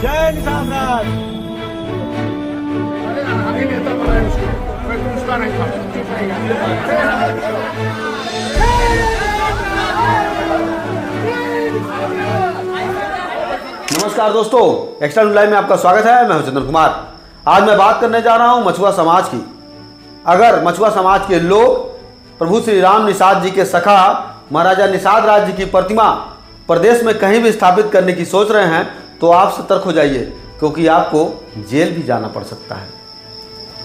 जय निषाद राज। अरे हमारे नेता बनाए उसको, कोई पूछता नहीं था। नमस्कार दोस्तों, एक्स्ट्रा न्यूज़ लाइव में आपका स्वागत है। मैं हूं चंदन कुमार। आज मैं बात करने जा रहा हूं मछुआ समाज की। अगर मछुआ समाज के लोग प्रभु श्री राम निषाद जी के सखा महाराजा निषाद राज जी की प्रतिमा प्रदेश में कहीं भी स्थापित करने की सोच रहे हैं तो आप सतर्क हो जाइए, क्योंकि आपको जेल भी जाना पड़ सकता है।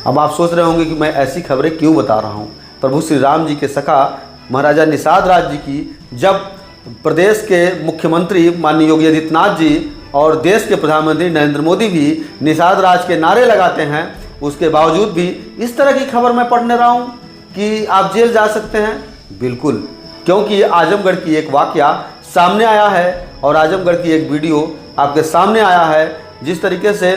अब आप सोच रहे होंगे कि मैं ऐसी खबरें क्यों बता रहा हूं। प्रभु श्री राम जी के सखा महाराजा निषाद राज जी की जब प्रदेश के मुख्यमंत्री माननीय योगी आदित्यनाथ जी और देश के प्रधानमंत्री नरेंद्र मोदी भी निषाद राज के नारे लगाते हैं, उसके बावजूद भी इस तरह की खबर मैं पढ़ने रहा हूँ कि आप जेल जा सकते हैं। बिल्कुल, क्योंकि आजमगढ़ की एक वाकया सामने आया है और आजमगढ़ की एक वीडियो आपके सामने आया है। जिस तरीके से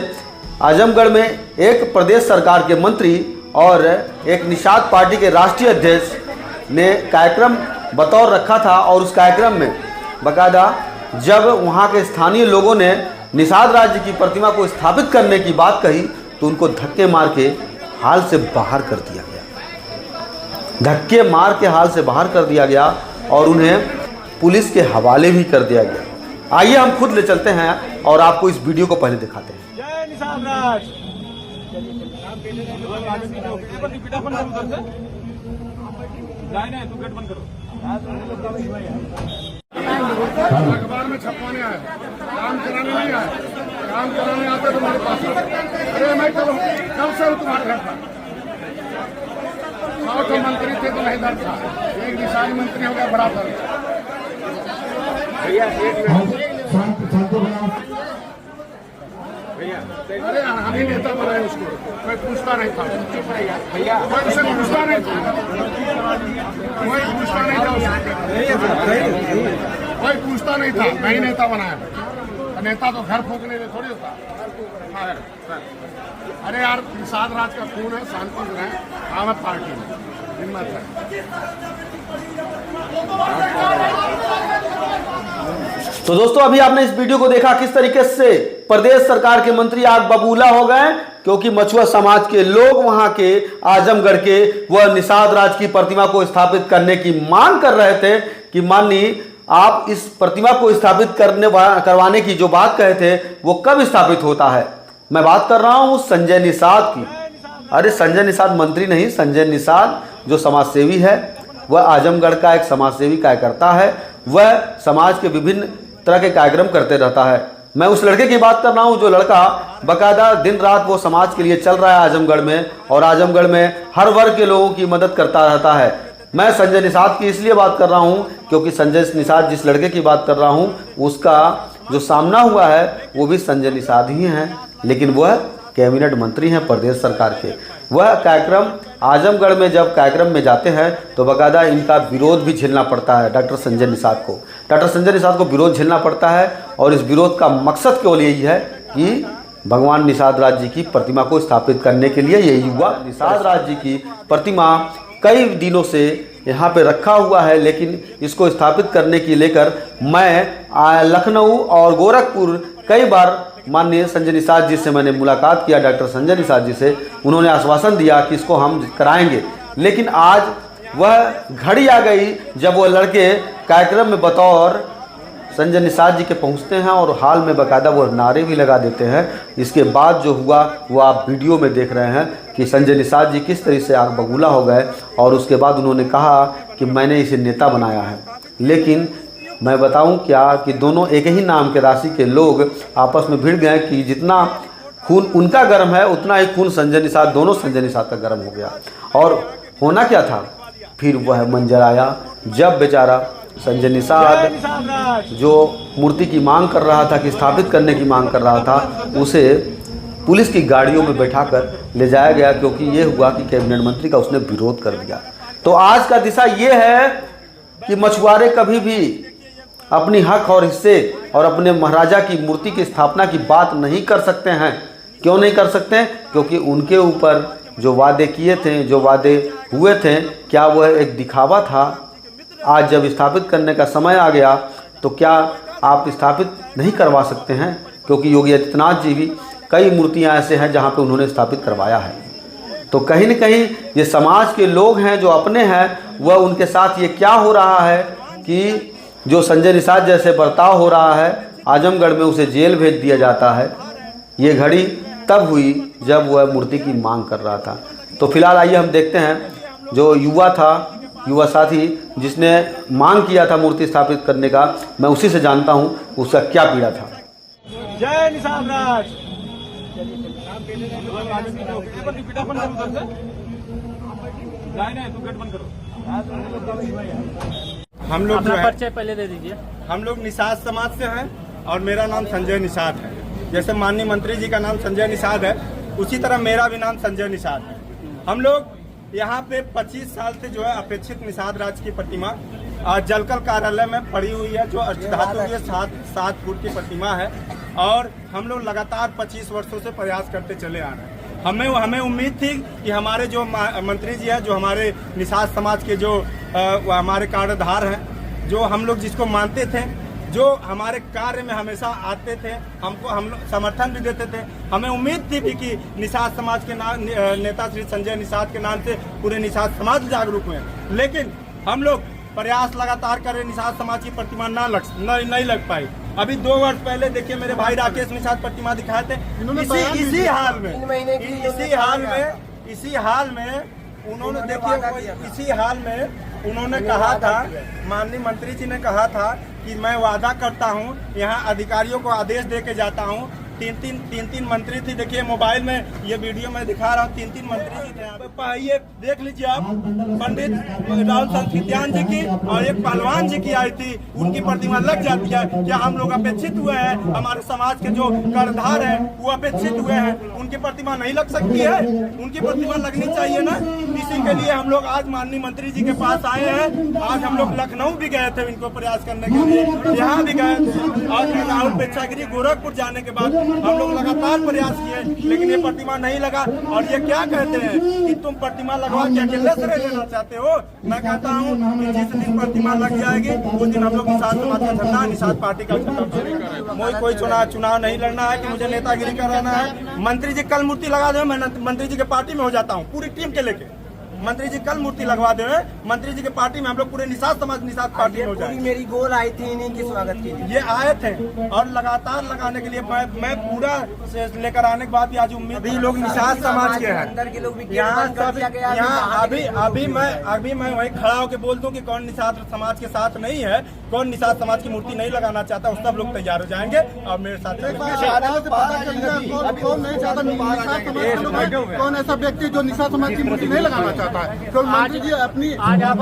आजमगढ़ में एक प्रदेश सरकार के मंत्री और एक निषाद पार्टी के राष्ट्रीय अध्यक्ष ने कार्यक्रम बतौर रखा था और उस कार्यक्रम में बाकायदा जब वहाँ के स्थानीय लोगों ने निषाद राज जी की प्रतिमा को स्थापित करने की बात कही तो उनको धक्के मार के हाल से बाहर कर दिया गया। धक्के मार के हाल से बाहर कर दिया गया और उन्हें पुलिस के हवाले भी कर दिया गया। आइए हम खुद ले चलते हैं और आपको इस वीडियो को पहले दिखाते हैं। जय निषाद राज। अखबार में छपवाने आए, काम कराने नहीं आए। काम कराने आते तुम्हारे पास। अरे मैं कब से हूँ तुम्हारे घर पर। 100 तो मंत्री थे तो नहीं दर्द था, एक निशानी मंत्री हो गया बड़ा दर्द। अरे हम ही नेता बनाए उसको, कोई पूछता नहीं था। कोई उसे पूछता नहीं था, कोई पूछता नहीं था उससे। कोई पूछता नहीं था, मैं ही नेता बनाया। नेता तो घर फूकने में थोड़ी होता। अरे यार, निषाद राज का खून है, शांति से रहे। आम पार्टी में हिम्मत है। तो दोस्तों, अभी आपने इस वीडियो को देखा किस तरीके से प्रदेश सरकार के मंत्री आग बबूला हो गए, क्योंकि मछुआ समाज के लोग वहां के आजमगढ़ के वह निषाद राज की प्रतिमा को स्थापित करने की मांग कर रहे थे कि माननीय आप इस प्रतिमा को स्थापित करवाने की जो बात कहे थे वो कब स्थापित होता है। मैं बात कर रहा हूं संजय निषाद की। अरे संजय निषाद मंत्री नहीं, संजय निषाद जो समाजसेवी है, वह आजमगढ़ का एक समाजसेवी कार्यकर्ता है। वह समाज के विभिन्न तरह के कार्यक्रम करते रहता है। मैं उस लड़के की बात कर रहा हूं जो लड़का बाकायदा दिन रात वो समाज के लिए चल रहा है आजमगढ़ में, और आजमगढ़ में हर वर्ग के लोगों की मदद करता रहता है। मैं संजय निषाद की इसलिए बात कर रहा हूं क्योंकि संजय निषाद जिस लड़के की बात कर रहा हूं उसका जो सामना हुआ है वो भी संजय निषाद ही हैं, लेकिन वह कैबिनेट मंत्री हैं प्रदेश सरकार के। वह कार्यक्रम आजमगढ़ में जब कार्यक्रम में जाते हैं तो बाकायदा इनका विरोध भी झेलना पड़ता है। डॉक्टर संजय निषाद को विरोध झेलना पड़ता है, और इस विरोध का मकसद केवल यही है कि भगवान निषाद राज जी की प्रतिमा को स्थापित करने के लिए यही हुआ। निषाद राज जी की प्रतिमा कई दिनों से यहाँ पे रखा हुआ है, लेकिन इसको स्थापित करने की लेकर मैं लखनऊ और गोरखपुर कई बार माननीय संजय निषाद जी से मैंने मुलाकात किया। डॉक्टर संजय निषाद जी से उन्होंने आश्वासन दिया कि इसको हम कराएंगे, लेकिन आज वह घड़ी आ गई जब वह लड़के कार्यक्रम में बतौर संजय निषाद जी के पहुंचते हैं और हाल में बाकायदा वो नारे भी लगा देते हैं। इसके बाद जो हुआ वो आप वीडियो में देख रहे हैं कि संजय निषाद जी किस तरह से आग बबूला हो गए, और उसके बाद उन्होंने कहा कि मैंने इसे नेता बनाया है। लेकिन मैं बताऊं क्या कि दोनों एक ही नाम के राशि के लोग आपस में भिड़ गए कि जितना खून उनका गर्म है उतना ही खून संजय निषाद, दोनों संजय निषाद का गर्म हो गया। और होना क्या था, फिर वह मंजर आया जब बेचारा संजय निषाद जो मूर्ति की मांग कर रहा था, कि स्थापित करने की मांग कर रहा था, उसे पुलिस की गाड़ियों में बैठाकर ले जाया गया, क्योंकि ये हुआ कि कैबिनेट मंत्री का उसने विरोध कर दिया। तो आज का दिशा ये है कि मछुआरे कभी भी अपनी हक और हिस्से और अपने महाराजा की मूर्ति की स्थापना की बात नहीं कर सकते हैं। क्यों नहीं कर सकते? क्योंकि उनके ऊपर जो वादे किए थे, जो वादे हुए थे, क्या वह एक दिखावा था? आज जब स्थापित करने का समय आ गया तो क्या आप स्थापित नहीं करवा सकते हैं? क्योंकि योगी आदित्यनाथ जी भी कई मूर्तियां ऐसे हैं जहां पे उन्होंने स्थापित करवाया है। तो कहीं न कहीं ये समाज के लोग हैं जो अपने हैं, वह उनके साथ ये क्या हो रहा है कि जो संजय निषाद जैसे बर्ताव हो रहा है, आजमगढ़ में उसे जेल भेज दिया जाता है। ये घड़ी तब हुई जब वह मूर्ति की मांग कर रहा था। तो फिलहाल आइए हम देखते हैं जो युवा साथी जिसने मांग किया था मूर्ति स्थापित करने का, मैं उसी से जानता हूँ उसका क्या पीड़ा था। जय निषाद राज। हम लोग जो है परिचय पहले दे दीजिए। हम लोग निषाद समाज से हैं और मेरा नाम संजय निषाद है। जैसे माननीय मंत्री जी का नाम संजय निषाद है, उसी तरह मेरा भी नाम संजय निषाद है। हम लोग यहाँ पे 25 साल से जो है अपेक्षित निषाद राज की प्रतिमा जलकल कार्यालय में पड़ी हुई है, जो धातु की 7 फुट की प्रतिमा है और हम लोग लगातार 25 वर्षों से प्रयास करते चले आ रहे हैं। हमें उम्मीद थी कि हमारे जो मंत्री जी है, जो हमारे निषाद समाज के जो हमारे कार्डधार हैं, जो हम लोग जिसको मानते थे, जो हमारे कार्य में हमेशा आते थे, हम लोग समर्थन भी देते थे। हमें उम्मीद थी भी कि निषाद समाज के नाम नेता श्री संजय निषाद के नाम से पूरे निषाद समाज जागरूक हुए। लेकिन हम लोग प्रयास लगातार कर रहे, निषाद समाज की प्रतिमा नहीं लग पाई। अभी 2 वर्ष पहले देखिए मेरे भाई राकेश निषाद प्रतिमा दिखाए थे। इसी हाल में उन्होंने देखिए इसी हाल में उन्होंने कहा था, माननीय मंत्री जी ने कहा था कि मैं वादा करता हूं, यहां अधिकारियों को आदेश दे के जाता हूं। तीन मंत्री थी। देखिए मोबाइल में ये वीडियो मैं दिखा रहा हूँ, 3 मंत्री जी थे। ये देख लीजिए आप, पंडित राहुल संस्कृत्यान जी की और एक पहलवान जी की आई थी, उनकी प्रतिमा लग जाती है। क्या हम लोग अपेक्षित हुए हैं? हमारे समाज के जो कर्णधार है वो अपेक्षित हुए हैं, उनकी प्रतिमा नहीं लग सकती है? उनकी प्रतिमा लगनी चाहिए ना। इसी के लिए हम लोग आज माननीय मंत्री जी के पास आए हैं। आज हम लोग लखनऊ भी गए थे इनको प्रयास करने के लिए, यहाँ भी गए थे। आज राहुल प्रेक्षागृह गोरखपुर जाने के बाद हम लोग लगातार प्रयास किए, लेकिन ये प्रतिमा नहीं लगा। और ये क्या कहते हैं कि तुम प्रतिमा लगवा के अकेले से रह लेना चाहते हो? मैं कहता हूँ कि जिस दिन प्रतिमा लग जाएगी उस दिन हम लोग निषाद समाज का झंडा, निषाद पार्टी का झंडा। कोई चुनाव नहीं लड़ना है कि मुझे नेतागिरी कराना है। मंत्री जी कल मूर्ति लगा दो, मैं मंत्री जी के पार्टी में हो जाता हूँ पूरी टीम के लेके। मंत्री जी कल मूर्ति लगवा दे, मंत्री जी के पार्टी में हम लोग पूरे निषाद समाज निषाद पार्टी में हो जाए। मेरी गोल आई थी इन्हीं के स्वागत के लिए, ये आए थे और लगातार लगाने के लिए मैं पूरा लेकर आने के बाद भी आज उम्मीद भी लोग निषाद समाज के हैं। अंदर के लोग भी यहाँ अभी मैं वहीं खड़ा होकर बोल दूं कि कौन निषाद समाज के साथ नहीं है, कौन निषाद समाज की मूर्ति नहीं लगाना चाहता, उस सब लोग तैयार हो जाएंगे और मेरे साथ। कौन ऐसा व्यक्ति जो निषाद समाज की मूर्ति नहीं लगाना चाहता है? तो मंत्री जी अपनी आज आप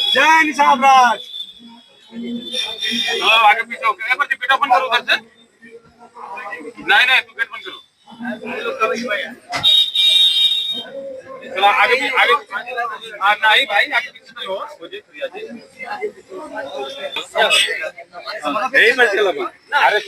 जय निषाद राज। आगे पीछे होकर गेट ओपन करो उधर से। नहीं तू गेट बंद करो। चलो आगे नहीं भाई, आगे पीछे तो हो मुझे यही मैं चला। अरे